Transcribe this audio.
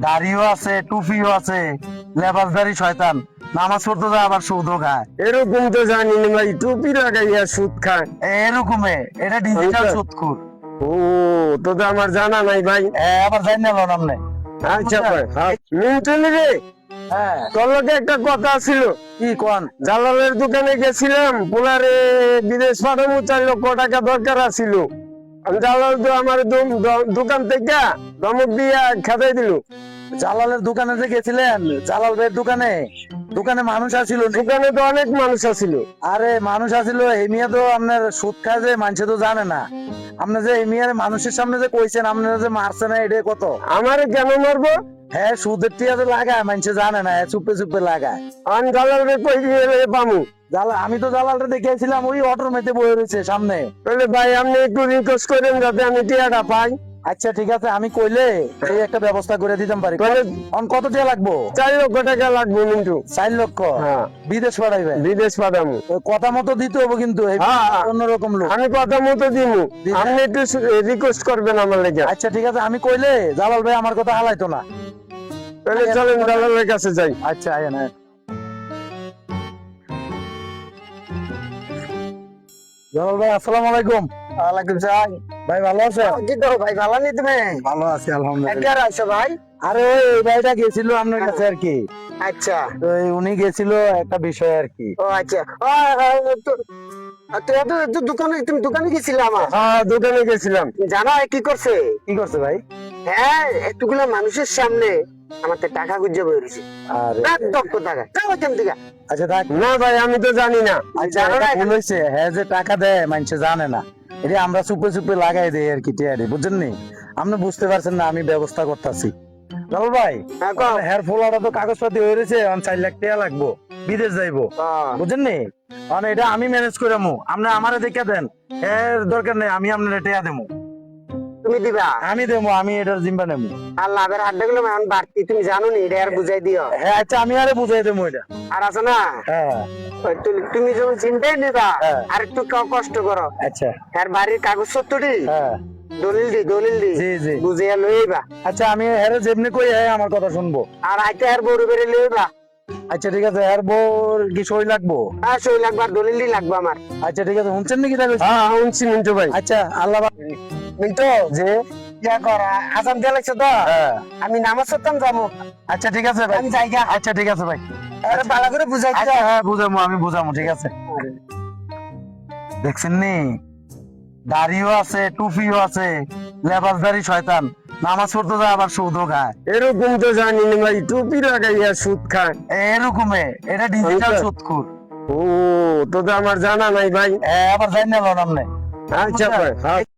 দাড়িও আছে, টুপিও আছে, লেবাসদারি শয়তান, নামাজ পড়তে যায় আবার সুদও খায়। এরকম তো জানি না ভাই, টুপি লাগাইয়া সুদ খায়। এরকমে এটা ডিজিটাল সুদখোর। ও, তো আমার জানা নাই ভাই। আবার জানি না নামনে। আচ্ছা ভাই, মিন্টুনি রে, হ্যাঁ, তোর লগে একটা কথা ছিল। কি কোন? জালালের দোকানে গেছিলাম, পোলারে বিদেশ পাঠাবো, 4 লক্ষ টাকা দরকার আছিল। জালাল তো আমার দোকান থেকে ধমক দিয়া খেদাই দিল। জালালের দোকানে যে গেছিলেন, জালাল ভাইয়ের দোকানে, দোকানে মানুষ আছিল? দোকানে তো অনেক মানুষ আছিল। আরে মানুষ আছিল, এমিয়া তো আপনার সুদ খায় যে মানুষে তো জানে না। আপনি যে এমিয়ার মানুষের সামনে যে কইছেন আপনারা যে মারছে না, এটা কত? আমারে কেন মারবো? হ্যাঁ, সুদের টিয়া যে লাগায় মানুষে জানে না, চুপে চুপে লাগায়। আমি জালাল রে কই দিয়ে পামু? আমি তো জালালটা দেখেছিলাম, ওই অটোর মেতে বয়ে রয়েছে সামনে। তাহলে ভাই আপনি একটু রিকোয়েস্ট করেন যাতে আমি টিয়াটা পাই। আচ্ছা ঠিক আছে, আমি কইলে এই একটা ব্যবস্থা করে দিতাম পারি। কত টাকা লাগবো? 4 লক্ষ টাকা লাগবে মিন্টু। 4 লক্ষ? হ্যাঁ। বিদেশ পাঠাইবে? বিদেশ পাঠামু। কথা মতো দিতে হবে কিন্তু, অন্যরকম লোক। আমি কথা মতো দিমু, আপনি একটু রিকোয়েস্ট করবেন আমার লেগে। আচ্ছা ঠিক আছে, আমি কইলে জালাল ভাই আমার কথা হালাইতো না। তাহলে চলেন জালালের কাছে যাই। আচ্ছা আয়েন। জালাল ভাই, আসসালামু আলাইকুম। ওয়ালাইকুম সালাম। ভাই ভালো আছেন? কি তো ভাই, ভালো নেই তুমি? ভালো আছি আলহামদুলিল্লাহ। একবার আইছো ভাই? আরে ওই ভাইটা গেছিল আপনার কাছে আর কি। আচ্ছা। তো উনি গেছিল একটা বিষয় আর কি। ও আচ্ছা, তুই দোকানে গেছিলে আমার? হ্যাঁ, দোকানে গেছিলাম। জানো কি করছে? কি করছে ভাই? হ্যাঁ, এতগুলা মানুষের সামনে আমার তো টাকা গুজে বইছে। আরে 1 লক্ষ টাকা। টাকা কেন দিগা? আচ্ছা থাক। না ভাই, আমি তো জানি না। জানো না ভুল হয়েছে। হ্যাঁ, যে টাকা দেয় মানুষে জানে না, এটা আমরা চুপে চুপে লাগাই দেই আর কি টিয়ারি, বুঝছেন নি? আপনি বুঝতে পারছেন না, আমি ব্যবস্থা করতেছি। জালাল ভাই, হেয়ার ফোলাটা তো কাগজপাতি হয়ে রয়েছে, 4 লাখ টাকা লাগবো, বিদেশ যাইবো, বুঝছেন নি? মানে এটা আমি ম্যানেজ করে আমু, আপনি আমারে দেখে দেন, এর দরকার নেই, আমি আপনার টাকা দেবো। তুমি দিবা? আমি দেবো, আমি এটার জিম্বা নেবো। আর লাভের হাড্ডা গুলো এখন বাড়তি, তুমি জানো নি, এটা আর বুঝাই দিও। হ্যাঁ আচ্ছা, আমি আরে বুঝাই দেবো এটা। আর আছে না, হ্যাঁ তুমি যখন চিন্তাই নিবা, হ্যাঁ। আর একটু কষ্ট করো। আচ্ছা। আর বাড়ির কাগজ পত্রটি হ্যাঁ, দলিল দি জি জি। বুঝিয়া লইবা। আচ্ছা, আমি হ্যাঁ যেমনি কই হ্যাঁ আমার কথা শুনবো। আর আইতে আর বড় বেড়ে লইবা। আচ্ছা ঠিক আছে, হ্যাঁ বোর কি সই লাগবো? হ্যাঁ, সই লাগবে আর দলিল দি লাগবে আমার। আচ্ছা ঠিক আছে, শুনছেন নাকি তাহলে? হ্যাঁ, শুনছি মিন্টু ভাই। আচ্ছা আল্লাহ মিন্টু, যে ইয়া কর, আজান দিয়ে লাগছে তো, হ্যাঁ। আমি নামাজ পড়তাম যাবো। আচ্ছা ঠিক আছে ভাই, আমি যাইগা। আচ্ছা ঠিক আছে ভাই, আরে ভালো করে বুঝাই আচ্ছা হ্যাঁ বুঝামু, আমি বুঝামু, ঠিক আছে। দেখছেন নি, দাড়িও আছে, টুপিও আছে, লেবাসদারি শয়তান, নামাজ পড়তে যায় আবার সুদও খায়। এরকম তো জানি না ভাই, টুপি লাগাইয়া সুদ খায়। এরকমে এটা ডিজিটাল সুদখোর। ও, তো আমার জানা নাই ভাই। আবার জানি না নামনে। আচ্ছা ভাই।